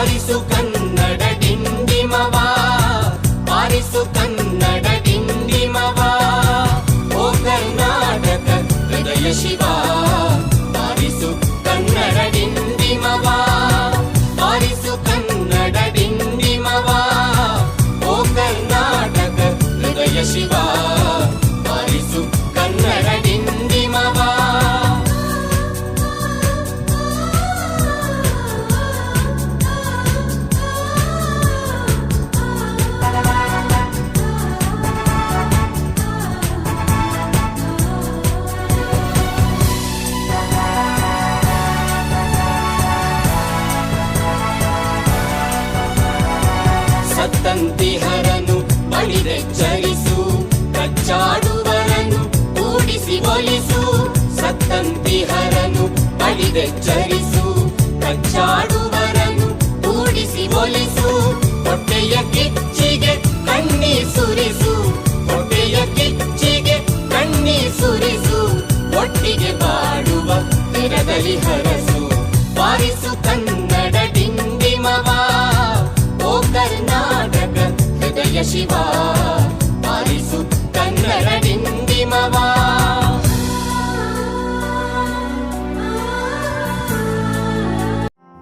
ಬಾರಿಸು ಕನ್ನಡ ಡಿಂಡಿಮವ, ಬಾರಿಸು ಕನ್ನಡ ಡಿಂಡಿಮವ. ಓ ಕರ್ನಾಟಕ ಹೃದಯ ಶಿವ, ಬಾರಿಸು ಕನ್ನಡ ಡಿಂಡಿಮವ, ಬಾರಿಸು ಕನ್ನಡ ಡಿಂಡಿಮವ. ಓ ಕರ್ನಾಟಕ ಹೃದಯ ಶಿವ, ಬಾರಿಸು ಕನ್ನಡ ಡಿಂಡಿಮವ. ಸತ್ತಂತಿಹರನು ಬಳಿದೆಚ್ಚರಿಸು, ಕಚ್ಚಾಡುವರನು ಕೂಡಿಸಿ ಒಲಿಸು. ಸತ್ತಂತಿಹರನು ಬಳಿದೆಚ್ಚರಿಸು, ಕಚ್ಚಾಡುವರನು ಕೂಡಿಸಿ ಒಲಿಸು. ಹೊಟ್ಟೆಯ ಕಿಚ್ಚಿಗೆ ಕಣ್ಣೀರ್ ಸುರಿಸು, ಹೊಟ್ಟೆಯ ಕಿಚ್ಚಿಗೆ ಕಣ್ಣೀರ್ ಸುರಿಸು. ಒಟ್ಟಿಗೆ ಬಾಡುವ ತಿರದಲ್ಲಿ ಹರಸು, ಬಾರಿಸು ಕನ್ನಡ ಡಿಂಡಿಮವ. ಓ ಕರ್ನಾಟಕ ಹೃದಯ ಶಿವ, ಬಾರಿಸು ಕನ್ನಡ ಡಿಂಡಿಮವ.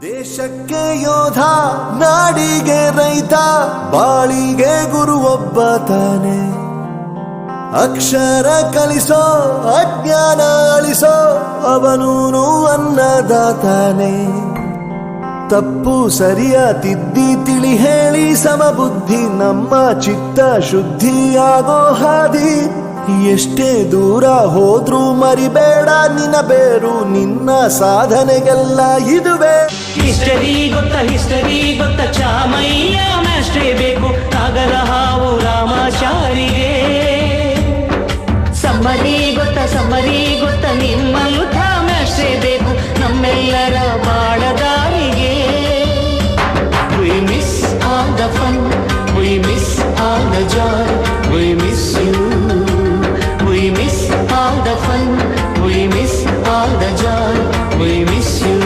ದೇಶಕ್ಕೆ ಯೋಧ, ನಾಡಿಗೆ ರೈತ, ಬಾಳಿಗೆ ಗುರು ಒಬ್ಬ ತಾನೆ. ಅಕ್ಷರ ಕಲಿಸೋ, ಅಜ್ಞಾನ ಅಳಿಸೋ, ಅವನೂನು ಅನ್ನದಾತಾನೆ. ತಪ್ಪು ಸರಿಯ ತಿದ್ದಿ ತಿಳಿ ಹೇಳಿ ಸಮಬುದ್ಧಿ, ನಮ್ಮ ಚಿತ್ತ ಶುದ್ಧಿಯಾಗೋ ಹಾದಿ. ಎಷ್ಟೇ ದೂರ ಹೋದ್ರೂ ಮರಿಬೇಡ ನಿನ್ನ ಬೇರು, ನಿನ್ನ ಸಾಧನೆಗೆಲ್ಲ ಇದುವೇ. ಹಿಸ್ಟರಿ ಗೊತ್ತ ಚಾಮಯ್ಯ ಮಾಸ್ಟ್ರೇ ಬೇಕು, ನಾಗರ ಹಾವು ರಾಮಾಚಾರಿಗೆ. ಸಮ್ಮರಿ ಗೊತ್ತ ನಿಮ್ಮಂಥ ಮಾಸ್ಟ್ರೇ ಬೇಕು, ನಮ್ಮೆಲ್ಲರ ಬಾಳದಾರಿಗೆ. We miss all the fun, we miss all the joy, we miss you. We miss all the fun, we miss all the joy, we miss you.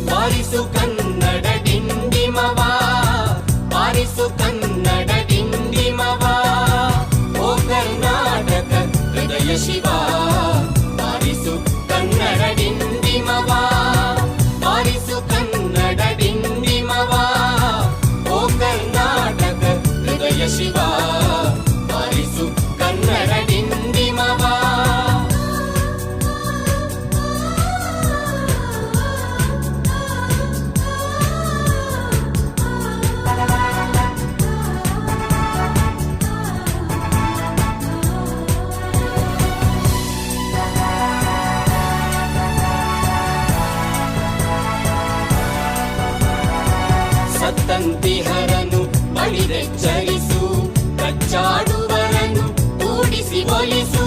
ಬಾರಿಸು ಕನ್ನಡ ಡಿಂಡಿಮವ, ಬಾರಿಸು ಕನ್ನಡ ಡಿಂಡಿಮವ. ಓ ಕರ್ನಾಟಕ ಹೃದಯ ಶಿವ, ಬಾರಿಸು ಕನ್ನಡ ಡಿಂಡಿಮವ, ಬಾರಿಸು ಕನ್ನಡ ಡಿಂಡಿಮವ. ಓ ಕರ್ನಾಟಕ ಹೃದಯ ಶಿವ, ಬಾರಿಸು ಕನ್ನಡ ಡಿಂಡಿಮವ. ಸತ್ತಂತಿಹರನು ಬಳಿದೆಚ್ಚರಿಸು, ಕಚ್ಚಾಡುವರನು ಕೂಡಿಸಿ ಒಲಿಸು.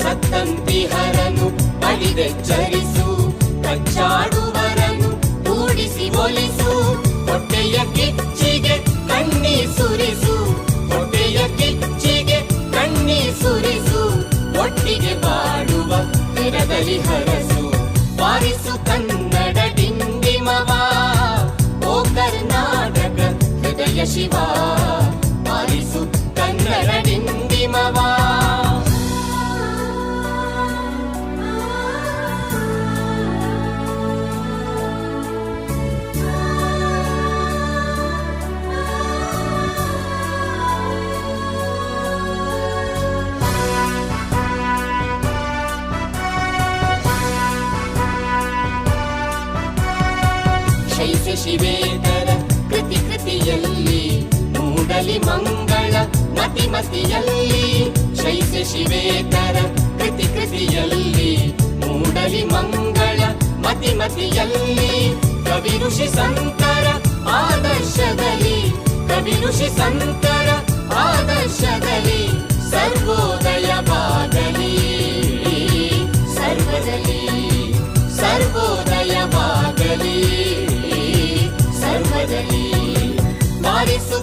ಸತ್ತಂತಿಹರನು ಬಳಿದೆಚ್ಚರಿಸು, ಕಚ್ಚಾಡುವರನು ಕೂಡಿಸಿ ಒಲಿಸು. ಹೊಟ್ಟೆಯ ಕಿಚ್ಚಿಗೆ ಕಣ್ಣೀರ್ ಸುರಿಸು, ಹೊಟ್ಟೆಯ ಕಿಚ್ಚಿಗೆ ಕಣ್ಣೀರ್ ಸುರಿಸು. ಒಟ್ಟಿಗೆ ಬಾಡುವ ತಿರದಲ್ಲಿ ಹರಸು, ಬಾರಿಸು ಕನ್ನಡ ಡಿಂಡಿಮವ. ಓ ಕರ್ನಾಟಕ ಹೃದಯ ಶಿವ, ಬಾರಿಸು ಕನ್ನಡ ಡಿಂಡಿಮವ. ಶೈಸ ಶಿವೇತರ ಕೃತಿಯಲ್ಲಿ ಮೂಡಲಿ ಮಂಗಳ ಮತಿಯಲ್ಲಿ. ಶೈಸ ಶಿವೇತರ ಕೃತಿಯಲ್ಲಿ ಮೂಡಲಿ ಮಂಗಳ ಮತಿಯಲ್ಲಿ. ಕವಿ ಋಷಿ ಸಂತರ ಆದರ್ಶದಲ್ಲಿ, ಕವಿ ಋಷಿ ಸಂತರ ಆದರ್ಶದಲ್ಲಿ ಹರಿಸು